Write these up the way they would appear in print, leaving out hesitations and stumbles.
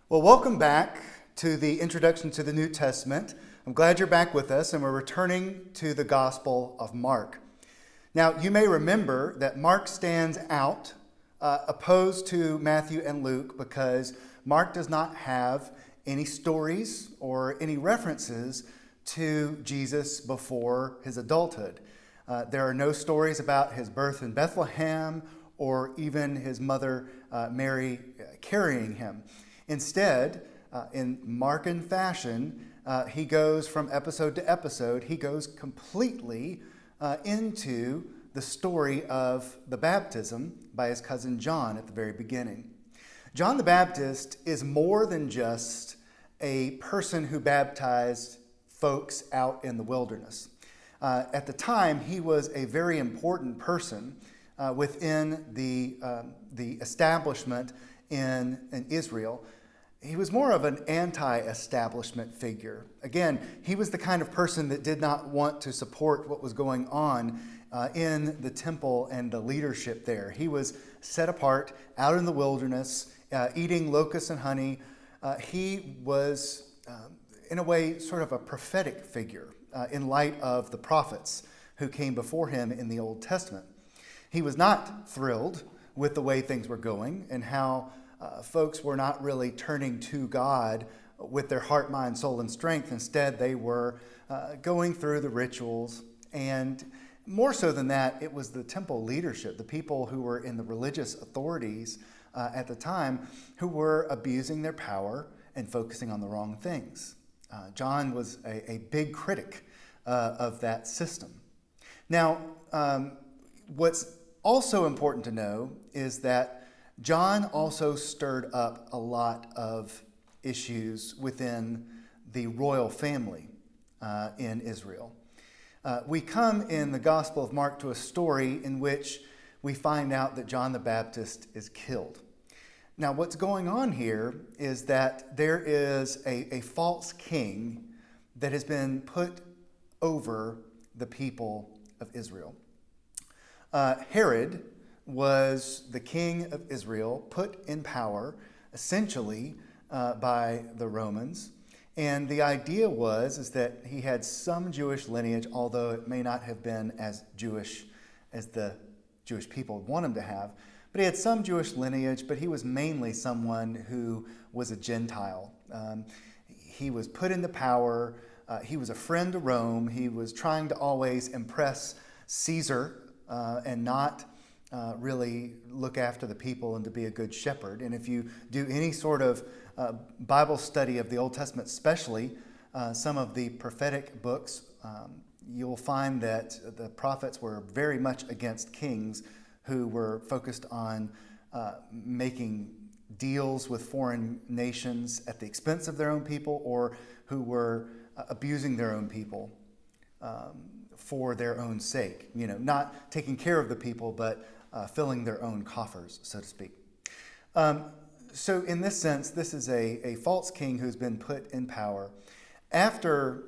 Well, welcome back to the introduction to the New Testament. I'm glad you're back with us, and we're returning to the Gospel of Mark. Now, you may remember that Mark stands out opposed to Matthew and Luke because Mark does not have any stories or any references to Jesus before his adulthood. There are no stories about his birth in Bethlehem or even his mother Mary carrying him. Instead, in Markan fashion, he goes from episode to episode. He goes completely into the story of the baptism by his cousin John at the very beginning. John the Baptist is more than just a person who baptized folks out in the wilderness. At the time, he was a very important person within the establishment in Israel. He was more of an anti-establishment figure. Again, he was the kind of person that did not want to support what was going on in the temple and the leadership there. He was set apart out in the wilderness, eating locusts and honey. He was, in a way, sort of a prophetic figure in light of the prophets who came before him in the Old Testament. He was not thrilled with the way things were going and how folks were not really turning to God with their heart, mind, soul, and strength. Instead, they were going through the rituals. And more so than that, it was the temple leadership, the people who were in the religious authorities at the time, who were abusing their power and focusing on the wrong things. John was a big critic of that system. Now, what's also important to know is that John also stirred up a lot of issues within the royal family in Israel. We come in the Gospel of Mark to a story in which we find out that John the Baptist is killed. Now, what's going on here is that there is a false king that has been put over the people of Israel. Herod was the king of Israel, put in power essentially by the Romans. And the idea is that he had some Jewish lineage, although it may not have been as Jewish as the Jewish people want him to have. But he had some Jewish lineage, but he was mainly someone who was a Gentile. He was put into power. He was a friend to Rome. He was trying to always impress Caesar and not really look after the people and to be a good shepherd. And if you do any sort of Bible study of the Old Testament, especially some of the prophetic books, you'll find that the prophets were very much against kings who were focused on making deals with foreign nations at the expense of their own people, or who were abusing their own people for their own sake. You know, not taking care of the people, but filling their own coffers, so to speak. So in this sense, this is a false king who's been put in power. After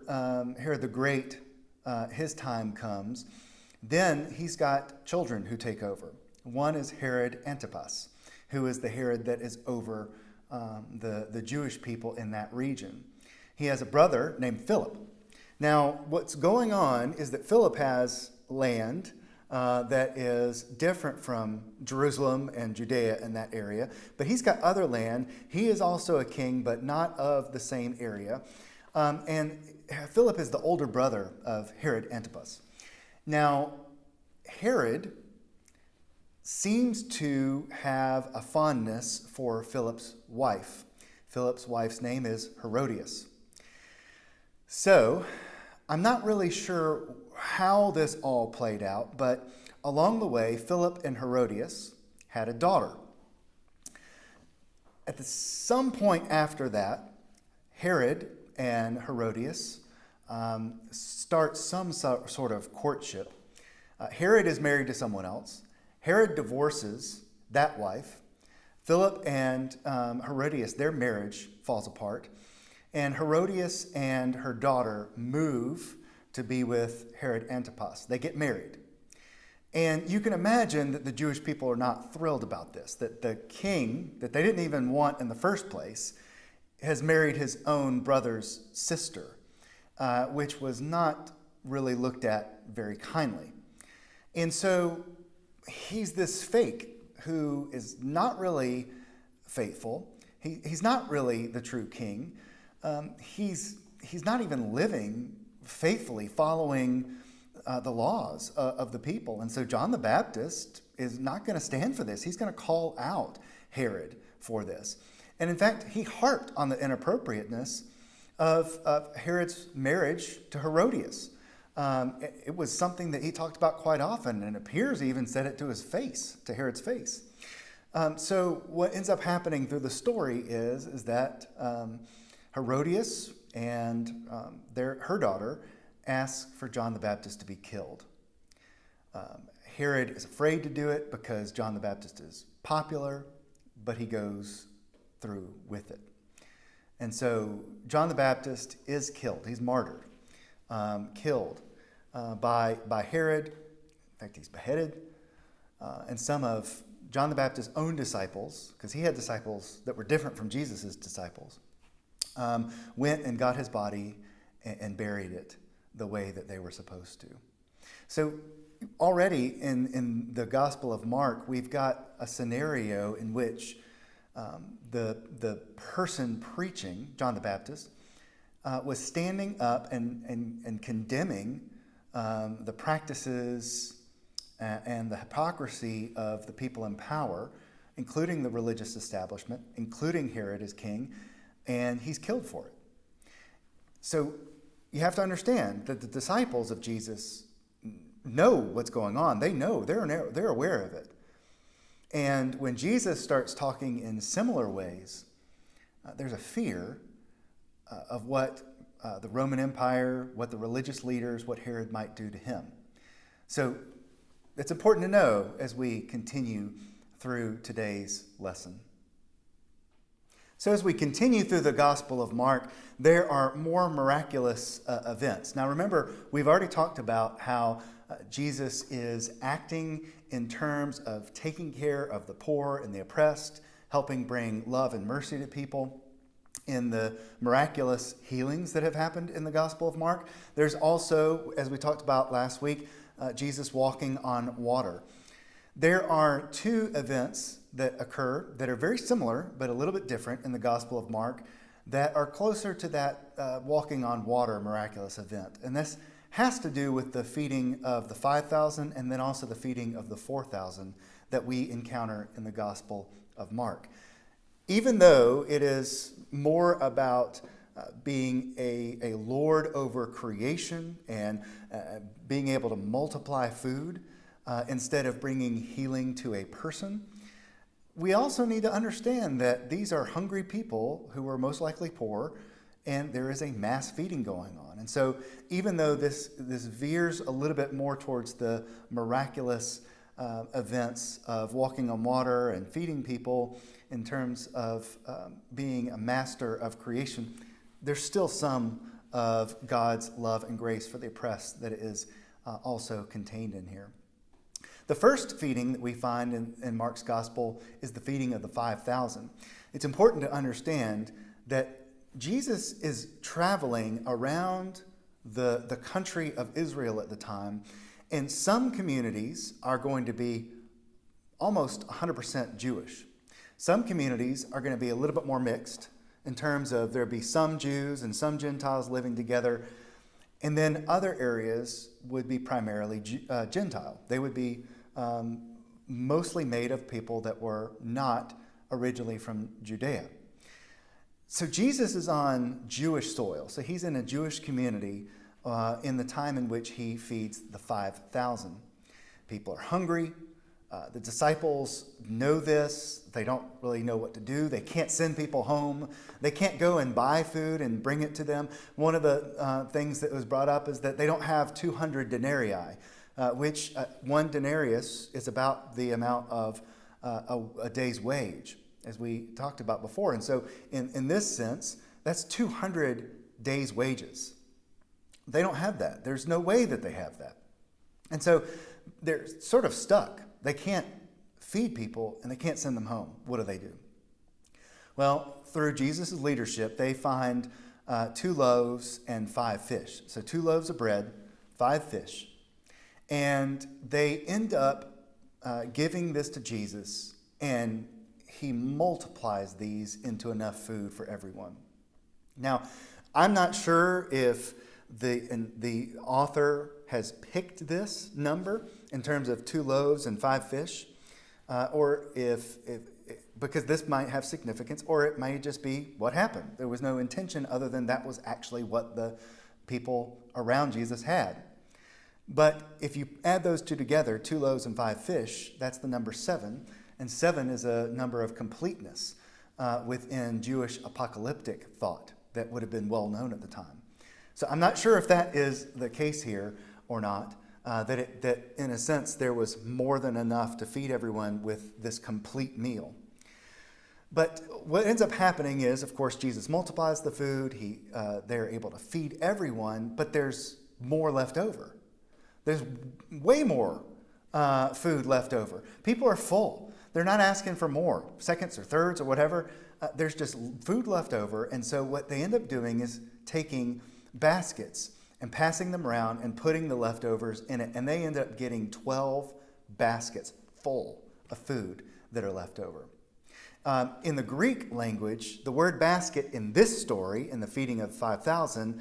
Herod the Great, his time comes, then he's got children who take over. One is Herod Antipas, who is the Herod that is over the Jewish people in that region. He has a brother named Philip. Now, what's going on is that Philip has land that is different from Jerusalem and Judea in that area, but he's got other land. He is also a king, but not of the same area. And Philip is the older brother of Herod Antipas. Now, Herod seems to have a fondness for Philip's wife. Philip's wife's name is Herodias. So, I'm not really sure how this all played out, but along the way, Philip and Herodias had a daughter. At some point after that, Herod and Herodias start some sort of courtship. Herod is married to someone else. Herod divorces that wife. Philip and Herodias, their marriage falls apart. And Herodias and her daughter move to be with Herod Antipas. They get married. And you can imagine that the Jewish people are not thrilled about this, that the king that they didn't even want in the first place has married his own brother's sister, which was not really looked at very kindly. And so he's this fake who is not really faithful. He's not really the true king. He's not even living faithfully, following the laws of the people. And so John the Baptist is not going to stand for this. He's going to call out Herod for this. And in fact, he harped on the inappropriateness of Herod's marriage to Herodias. It was something that he talked about quite often, and it appears he even said it to his face, to Herod's face. So what ends up happening through the story is that Herodias and her daughter ask for John the Baptist to be killed. Herod is afraid to do it because John the Baptist is popular, but he goes through with it. And so John the Baptist is killed. He's martyred, killed by Herod. In fact, he's beheaded. And some of John the Baptist's own disciples, because he had disciples that were different from Jesus' disciples, went and got his body and buried it the way that they were supposed to. So already in the Gospel of Mark, we've got a scenario in which the person preaching, John the Baptist, was standing up and condemning the practices and the hypocrisy of the people in power, including the religious establishment, including Herod as king, and he's killed for it. So you have to understand that the disciples of Jesus know what's going on. They know, they're aware of it. And when Jesus starts talking in similar ways, there's a fear of what the Roman Empire, what the religious leaders, what Herod might do to him. So it's important to know as we continue through today's lesson. So as we continue through the Gospel of Mark, there are more miraculous events. Now remember, we've already talked about how Jesus is acting in terms of taking care of the poor and the oppressed, helping bring love and mercy to people. In the miraculous healings that have happened in the Gospel of Mark, there's also, as we talked about last week, Jesus walking on water. There are two events that occur that are very similar but a little bit different in the Gospel of Mark that are closer to that walking on water miraculous event. And this has to do with the feeding of the 5,000 and then also the feeding of the 4,000 that we encounter in the Gospel of Mark. Even though it is more about being a lord over creation and being able to multiply food instead of bringing healing to a person, we also need to understand that these are hungry people who are most likely poor, and there is a mass feeding going on. And so even though this veers a little bit more towards the miraculous events of walking on water and feeding people in terms of being a master of creation, there's still some of God's love and grace for the oppressed that is also contained in here. The first feeding that we find in Mark's gospel is the feeding of the 5,000. It's important to understand that Jesus is traveling around the country of Israel at the time, and some communities are going to be almost 100% Jewish. Some communities are going to be a little bit more mixed in terms of there'll be some Jews and some Gentiles living together, and then other areas would be primarily Gentile. They would be mostly made of people that were not originally from Judea. So Jesus is on Jewish soil. So he's in a Jewish community in the time in which he feeds the 5,000. People are hungry. The disciples know this. They don't really know what to do. They can't send people home. They can't go and buy food and bring it to them. One of the things that was brought up is that they don't have 200 denarii, which one denarius is about the amount of a day's wage, as we talked about before. And so in this sense, that's 200 days' wages. They don't have that. There's no way that they have that. And so they're sort of stuck. They can't feed people and they can't send them home. What do? Well, through Jesus' leadership, they find 2 loaves and 5 fish. So 2 loaves of bread, 5 fish. And they end up giving this to Jesus, and he multiplies these into enough food for everyone. Now, I'm not sure if the author has picked this number in terms of 2 loaves and 5 fish, or if because this might have significance, or it may just be what happened. There was no intention other than that was actually what the people around Jesus had. But if you add those two together, 2 loaves and 5 fish, that's the number 7. And 7 is a number of completeness within Jewish apocalyptic thought that would have been well known at the time. So I'm not sure if that is the case here or not, that in a sense there was more than enough to feed everyone with this complete meal. But what ends up happening is, of course, Jesus multiplies the food. They're able to feed everyone, but there's more left over. There's way more food left over. People are full. They're not asking for more, seconds or thirds or whatever. There's just food left over. And so what they end up doing is taking baskets and passing them around and putting the leftovers in it. And they end up getting 12 baskets full of food that are left over. In the Greek language, the word basket in this story, in the feeding of 5,000,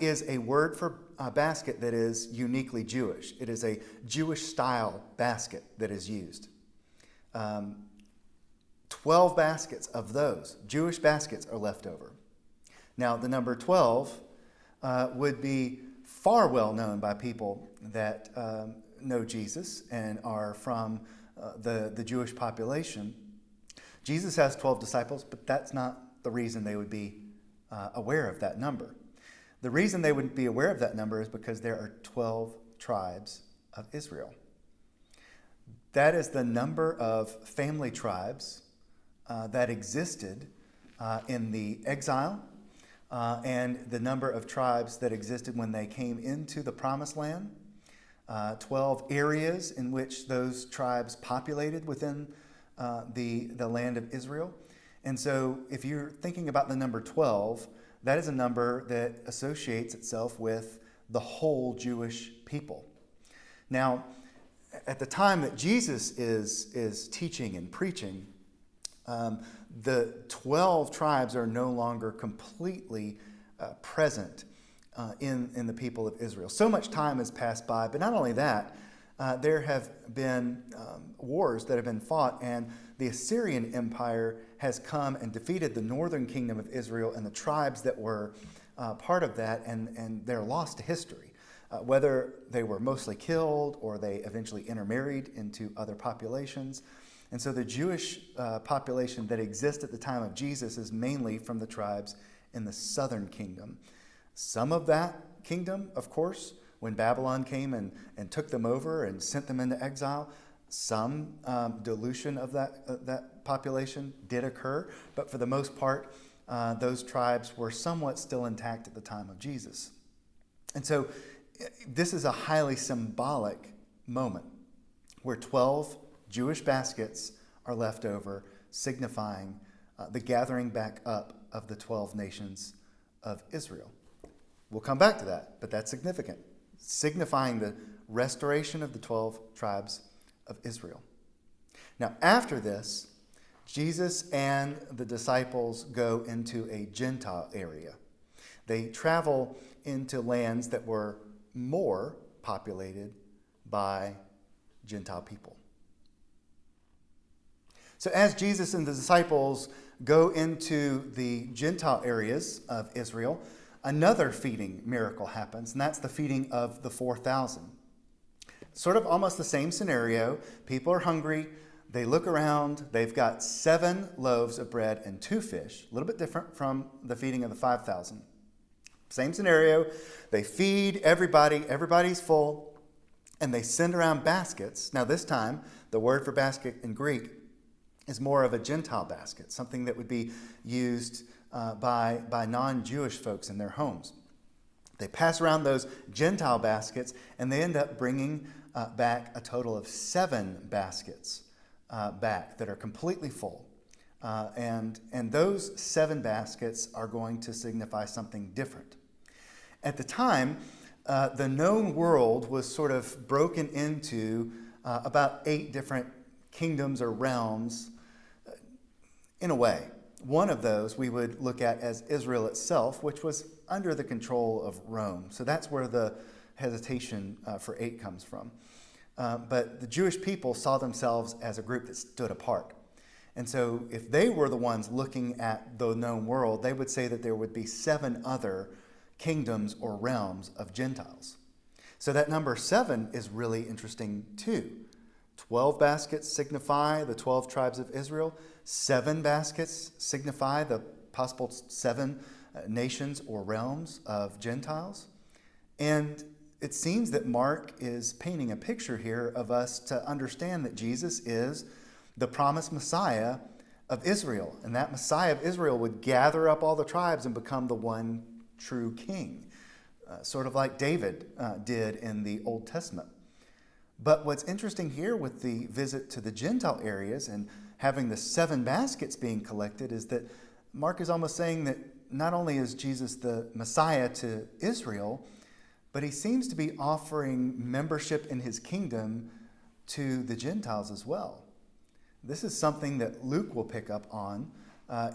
is a word for a basket that is uniquely Jewish. It is a Jewish-style basket that is used. 12 baskets of those Jewish baskets are left over. Now, the number 12 would be far well known by people that know Jesus and are from the Jewish population. Jesus has 12 disciples, but that's not the reason they would be aware of that number. The reason they would be aware of that number is because there are 12 tribes of Israel. That is the number of family tribes that existed in the exile and the number of tribes that existed when they came into the Promised Land. 12 areas in which those tribes populated within the land of Israel. And so if you're thinking about the number 12, that is a number that associates itself with the whole Jewish people. Now, at the time that Jesus is teaching and preaching, the 12 tribes are no longer completely present in the people of Israel. So much time has passed by, but not only that, there have been wars that have been fought, and the Assyrian Empire has come and defeated the northern kingdom of Israel and the tribes that were part of that, and they're lost to history. Whether they were mostly killed or they eventually intermarried into other populations. And so the Jewish population that exists at the time of Jesus is mainly from the tribes in the southern kingdom. Some of that kingdom, of course, when Babylon came and took them over and sent them into exile, some dilution of that population did occur, but for the most part, those tribes were somewhat still intact at the time of Jesus. And so this is a highly symbolic moment where 12 Jewish baskets are left over, signifying the gathering back up of the 12 nations of Israel. We'll come back to that, but that's significant, signifying the restoration of the 12 tribes of Israel. Now, after this, Jesus and the disciples go into a Gentile area. They travel into lands that were more populated by Gentile people. So as Jesus and the disciples go into the Gentile areas of Israel, another feeding miracle happens, and that's the feeding of the 4,000. Sort of almost the same scenario. People are hungry. They look around. They've got 7 loaves of bread and 2 fish, a little bit different from the feeding of the 5,000. Same scenario. They feed everybody. Everybody's full. And they send around baskets. Now this time, the word for basket in Greek is more of a Gentile basket, something that would be used by non-Jewish folks in their homes. They pass around those Gentile baskets, and they end up bringing back a total of 7 baskets back that are completely full. And those 7 baskets are going to signify something different. At the time, the known world was sort of broken into about 8 different kingdoms or realms in a way. One of those we would look at as Israel itself, which was under the control of Rome. So that's where the hesitation for 8 comes from. But the Jewish people saw themselves as a group that stood apart. And so if they were the ones looking at the known world, they would say that there would be 7 other kingdoms or realms of Gentiles. So that number 7 is really interesting too. 12 baskets signify the 12 tribes of Israel. 7 baskets signify the possible 7 nations or realms of Gentiles. And it seems that Mark is painting a picture here of us to understand that Jesus is the promised Messiah of Israel. And that Messiah of Israel would gather up all the tribes and become the one true king, sort of like David did in the Old Testament. But what's interesting here with the visit to the Gentile areas and having the 7 baskets being collected is that Mark is almost saying that not only is Jesus the Messiah to Israel, but he seems to be offering membership in his kingdom to the Gentiles as well. This is something that Luke will pick up on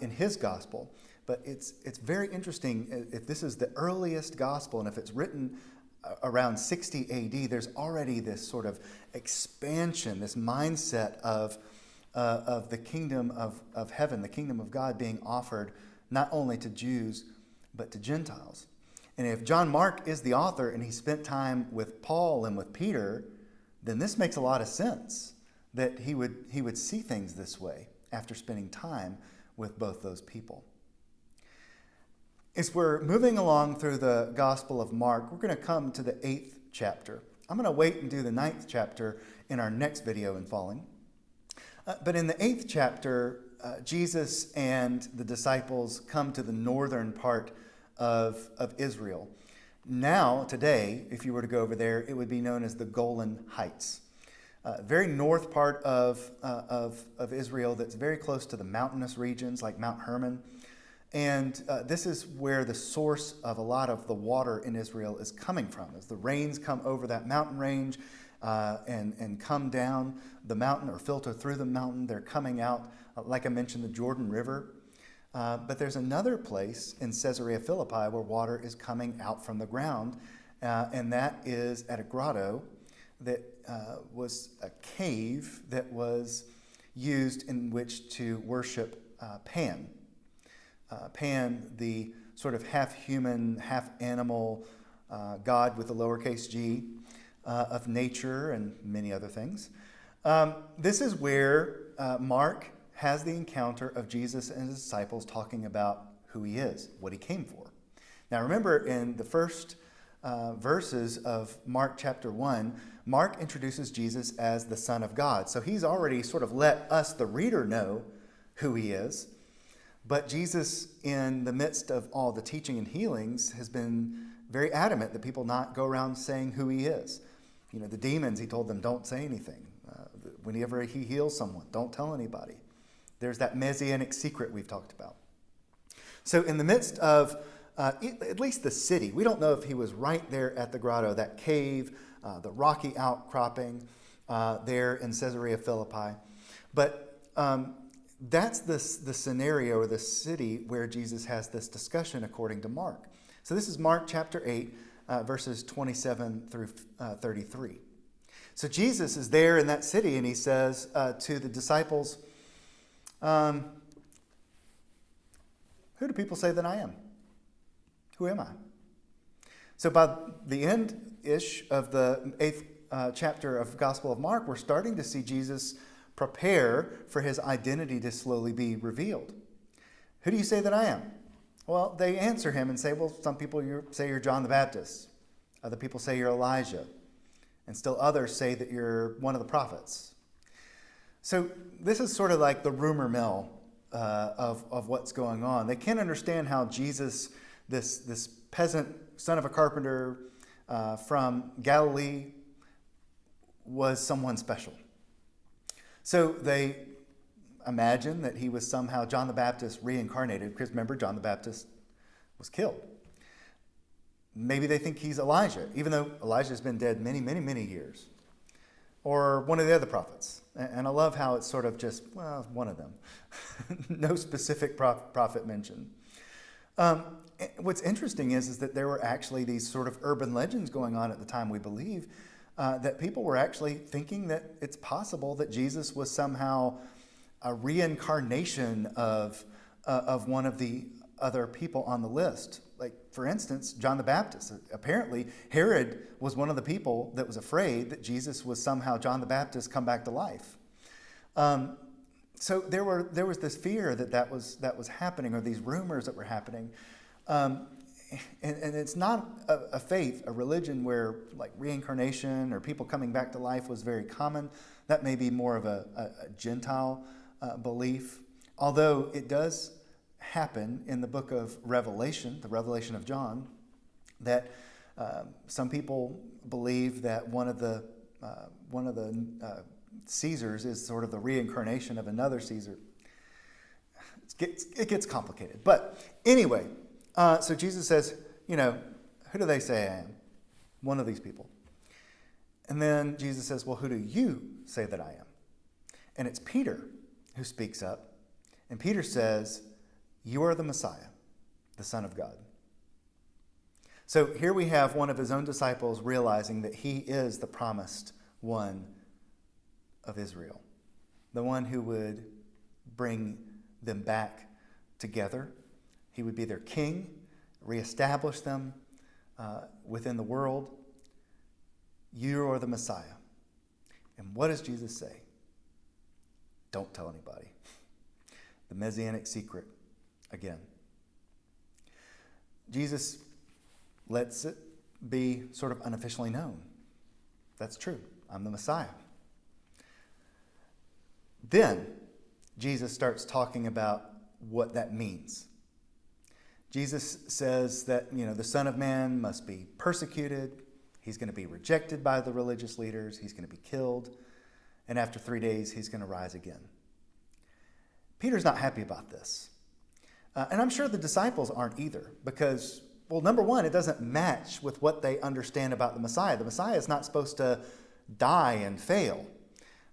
in his gospel. But it's very interesting. If this is the earliest gospel, and if it's written around 60 AD, there's already this sort of expansion, this mindset of the kingdom of heaven, the kingdom of God being offered not only to Jews, but to Gentiles. And if John Mark is the author and he spent time with Paul and with Peter, then this makes a lot of sense that he would see things this way after spending time with both those people. As we're moving along through the Gospel of Mark, we're going to come to the 8th chapter. I'm going to wait and do the 9th chapter in our next video in Falling. But in the 8th chapter, Jesus and the disciples come to the northern part of Israel. Now, today, if you were to go over there, it would be known as the Golan Heights. Very north part of Israel that's very close to the mountainous regions like Mount Hermon. And this is where the source of a lot of the water in Israel is coming from. As the rains come over that mountain range and come down the mountain or filter through the mountain, they're coming out, like I mentioned, the Jordan River. But there's another place in Caesarea Philippi where water is coming out from the ground, and that is at a grotto that was a cave that was used in which to worship Pan. Pan, the sort of half-human, half-animal god with a lowercase g of nature and many other things. This is where Mark has the encounter of Jesus and his disciples talking about who he is, what he came for. Now remember, in the first verses of Mark chapter 1, Mark introduces Jesus as the Son of God. So he's already sort of let us, the reader, know who he is. But Jesus, in the midst of all the teaching and healings, has been very adamant that people not go around saying who he is. You know, the demons, he told them, don't say anything. Whenever he heals someone, don't tell anybody. There's that messianic secret we've talked about. So in the midst of at least the city, we don't know if he was right there at the grotto, that cave, the rocky outcropping there in Caesarea Philippi. But that's the scenario or the city where Jesus has this discussion according to Mark. So this is Mark chapter 8, verses 27 through 33. So Jesus is there in that city and he says to the disciples, who do people say that I am? Who am I? So by the end-ish of the 8th chapter of the Gospel of Mark, we're starting to see Jesus prepare for his identity to slowly be revealed. Who do you say that I am? Well, they answer him and say, well, some people say you're John the Baptist. Other people say you're Elijah. And still others say that you're one of the prophets. So this is sort of like the rumor mill of what's going on. They can't understand how Jesus, this peasant, son of a carpenter from Galilee, was someone special. So they, imagine that he was somehow John the Baptist reincarnated, because remember, John the Baptist was killed. Maybe they think he's Elijah, even though Elijah's been dead many, many, many years. Or one of the other prophets. And I love how it's sort of just, well, one of them. No specific prophet mentioned. What's interesting is that there were actually these sort of urban legends going on at the time, we believe, that people were actually thinking that it's possible that Jesus was somehow a reincarnation of one of the other people on the list. Like, for instance, John the Baptist. Apparently, Herod was one of the people that was afraid that Jesus was somehow John the Baptist come back to life. So there was this fear that was happening, or these rumors that were happening. And it's not a faith, a religion where like reincarnation or people coming back to life was very common. That may be more of a Gentile belief, although it does happen in the book of Revelation, the Revelation of John, that some people believe that one of the Caesars is sort of the reincarnation of another Caesar. It gets complicated, but anyway, so Jesus says, who do they say I am? One of these people. And then Jesus says, well, who do you say that I am? And it's Peter who speaks up, and Peter says, you are the Messiah, the Son of God. So here we have one of his own disciples realizing that he is the promised one of Israel, the one who would bring them back together. He would be their king, reestablish them within the world. You are the Messiah. And what does Jesus say? Don't tell anybody. The Messianic secret. Again, Jesus lets it be sort of unofficially known. That's true. I'm the Messiah. Then Jesus starts talking about what that means. Jesus says that, the Son of Man must be persecuted. He's going to be rejected by the religious leaders. He's going to be killed. And after 3 days, he's going to rise again. Peter's not happy about this. And I'm sure the disciples aren't either, because, well, number one, it doesn't match with what they understand about the Messiah. The Messiah is not supposed to die and fail.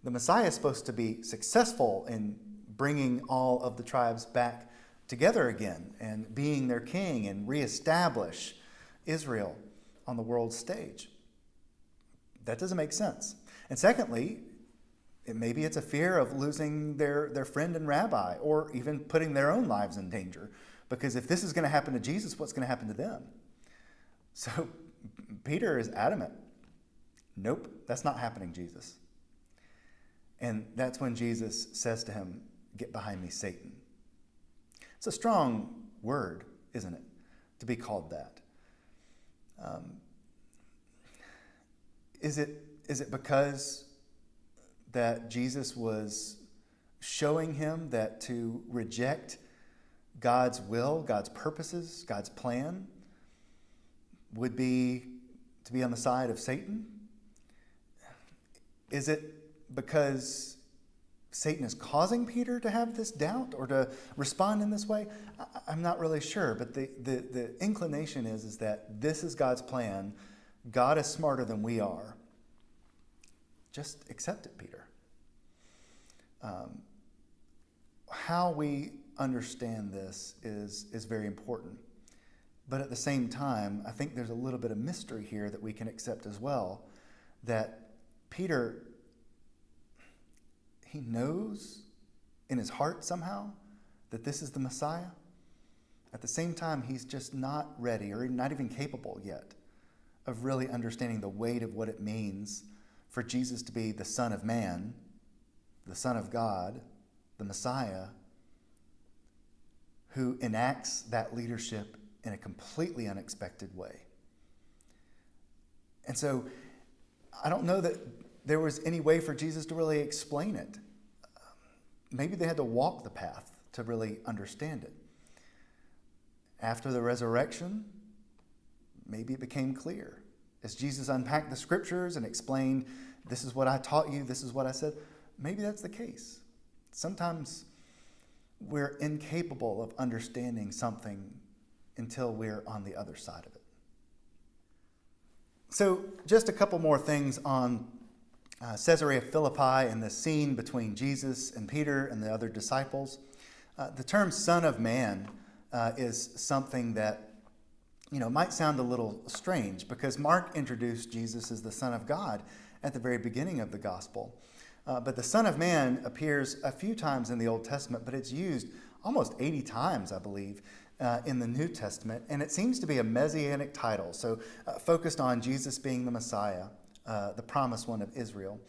The Messiah is supposed to be successful in bringing all of the tribes back together again and being their king and reestablish Israel on the world stage. That doesn't make sense. And secondly, maybe it's a fear of losing their friend and rabbi, or even putting their own lives in danger. Because if this is going to happen to Jesus, what's going to happen to them? So Peter is adamant. Nope, that's not happening, Jesus. And that's when Jesus says to him, get behind me, Satan. It's a strong word, isn't it, to be called that? Is it because that Jesus was showing him that to reject God's will, God's purposes, God's plan would be to be on the side of Satan? Is it because Satan is causing Peter to have this doubt or to respond in this way? I'm not really sure, but the inclination is that this is God's plan. God is smarter than we are. Just accept it, Peter. How we understand this is very important. But at the same time, I think there's a little bit of mystery here that we can accept as well, that Peter, he knows in his heart somehow that this is the Messiah. At the same time, he's just not ready or not even capable yet of really understanding the weight of what it means for Jesus to be the Son of Man, the Son of God, the Messiah, who enacts that leadership in a completely unexpected way. And so I don't know that there was any way for Jesus to really explain it. Maybe they had to walk the path to really understand it. After the resurrection, maybe it became clear. As Jesus unpacked the scriptures and explained, this is what I taught you, this is what I said, maybe that's the case. sometimes we're incapable of understanding something until we're on the other side of it. So just a couple more things on Caesarea Philippi and the scene between Jesus and Peter and the other disciples. The term Son of Man is something that might sound a little strange, because Mark introduced Jesus as the Son of God at the very beginning of the gospel. But the Son of Man appears a few times in the Old Testament, but it's used almost 80 times, I believe, in the New Testament. And it seems to be a messianic title, so focused on Jesus being the Messiah, the promised one of Israel.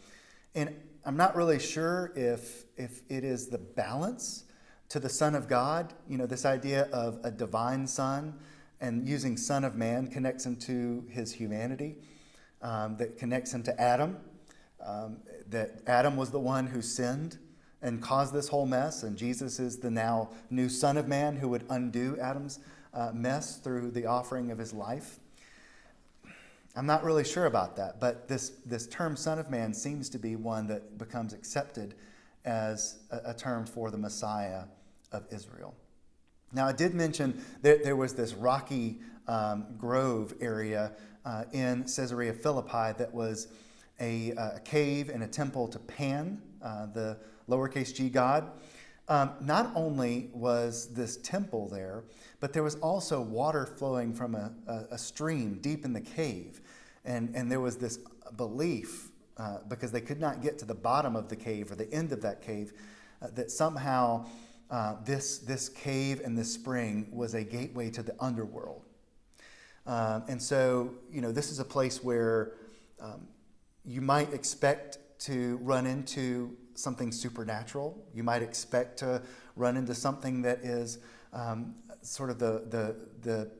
And I'm not really sure if it is the balance to the Son of God, this idea of a divine Son, and using Son of Man connects him to his humanity, that connects him to Adam, that Adam was the one who sinned and caused this whole mess, and Jesus is the now new Son of Man who would undo Adam's mess through the offering of his life. I'm not really sure about that, but this term Son of Man seems to be one that becomes accepted as a term for the Messiah of Israel. Now, I did mention that there was this rocky grove area in Caesarea Philippi that was a cave and a temple to Pan, the lowercase g god. Not only was this temple there, but there was also water flowing from a stream deep in the cave. And there was this belief, because they could not get to the bottom of the cave or the end of that cave, that somehow this cave and this spring was a gateway to the underworld. And so, this is a place where you might expect to run into something supernatural. You might expect to run into something that is sort of the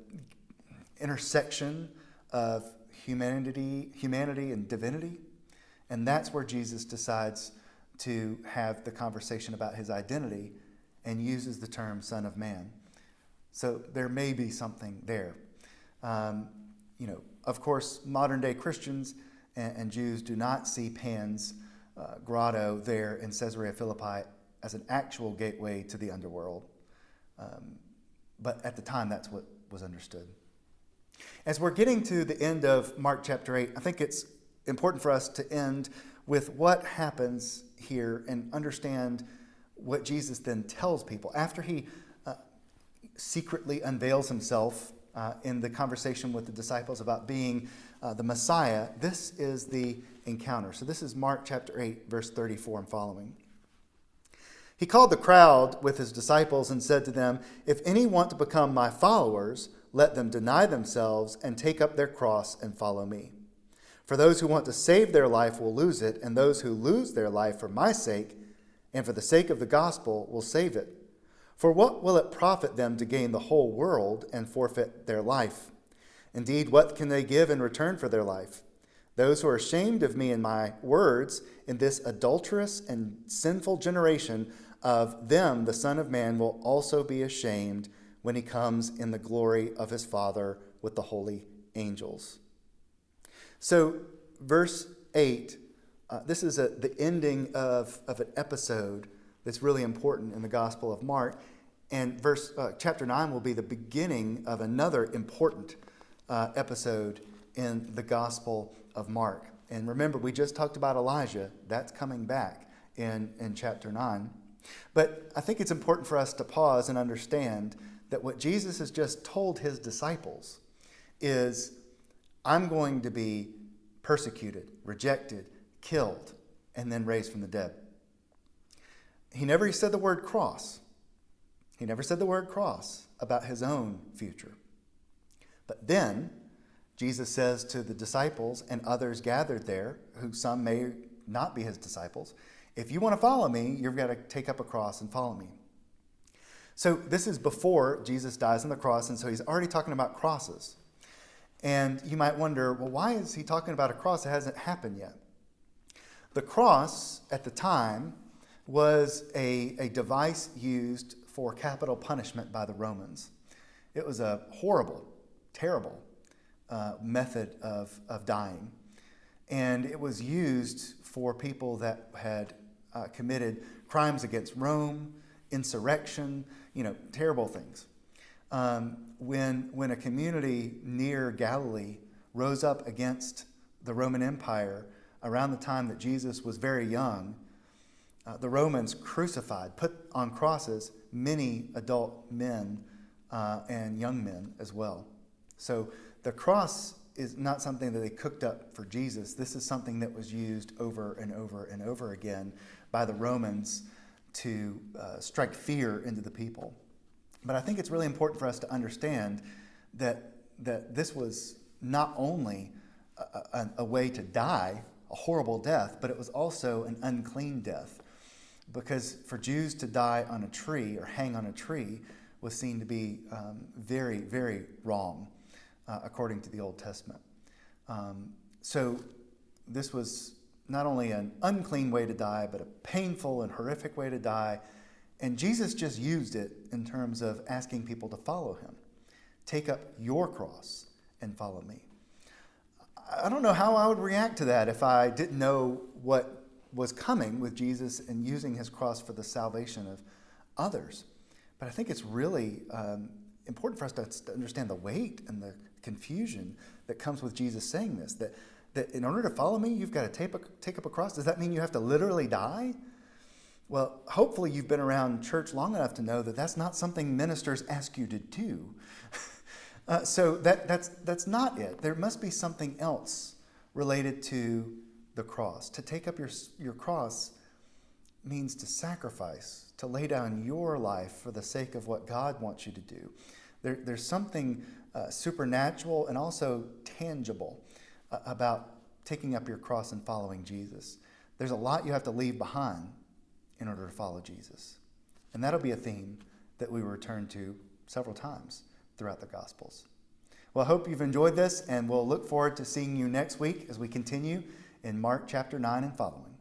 intersection of humanity and divinity. And that's where Jesus decides to have the conversation about his identity and uses the term Son of Man. So there may be something there. Of course, modern day Christians and Jews do not see Pan's grotto there in Caesarea Philippi as an actual gateway to the underworld. But at the time, that's what was understood. As we're getting to the end of Mark chapter 8, I think it's important for us to end with what happens here and understand what Jesus then tells people. After he secretly unveils himself in the conversation with the disciples about being the Messiah, this is the encounter. So this is Mark chapter 8, verse 34 and following. He called the crowd with his disciples and said to them, "If any want to become my followers, let them deny themselves and take up their cross and follow me. For those who want to save their life will lose it, and those who lose their life for my sake and for the sake of the gospel will save it. For what will it profit them to gain the whole world and forfeit their life? Indeed, what can they give in return for their life? Those who are ashamed of me and my words in this adulterous and sinful generation, of them the Son of Man will also be ashamed when he comes in the glory of his Father with the holy angels." So verse 8, this is the ending of an episode that's really important in the Gospel of Mark. And chapter 9 will be the beginning of another important episode in the Gospel of Mark. And remember, we just talked about Elijah. That's coming back in chapter 9. But I think it's important for us to pause and understand that what Jesus has just told his disciples is, I'm going to be persecuted, rejected, killed, and then raised from the dead. He never said the word cross. He never said the word cross about his own future. But then Jesus says to the disciples and others gathered there, who some may not be his disciples, if you want to follow me, you've got to take up a cross and follow me. So this is before Jesus dies on the cross, and so he's already talking about crosses. And you might wonder, well, why is he talking about a cross that hasn't happened yet? The cross at the time was a device used for capital punishment by the Romans. It was a horrible, terrible method of dying. And it was used for people that had committed crimes against Rome, insurrection, terrible things. When a community near Galilee rose up against the Roman Empire around the time that Jesus was very young, the Romans crucified, put on crosses, many adult men and young men as well. So the cross is not something that they cooked up for Jesus. This is something that was used over and over and over again by the Romans to strike fear into the people. But I think it's really important for us to understand that this was not only a way to die, a horrible death, but it was also an unclean death. Because for Jews to die on a tree or hang on a tree was seen to be very, very wrong, according to the Old Testament. So this was not only an unclean way to die, but a painful and horrific way to die. And Jesus just used it in terms of asking people to follow him. Take up your cross and follow me. I don't know how I would react to that if I didn't know what was coming with Jesus and using his cross for the salvation of others. But I think it's really important for us to understand the weight and the confusion that comes with Jesus saying this, that in order to follow me, you've got to take up a cross. Does that mean you have to literally die? Well, hopefully you've been around church long enough to know that that's not something ministers ask you to do. So that's not it. There must be something else related to the cross. To take up your cross means to sacrifice, to lay down your life for the sake of what God wants you to do. There's something supernatural and also tangible about taking up your cross and following Jesus. There's a lot you have to leave behind in order to follow Jesus. And that'll be a theme that we will return to several times throughout the Gospels. Well, I hope you've enjoyed this, and we'll look forward to seeing you next week as we continue in Mark chapter 9 and following.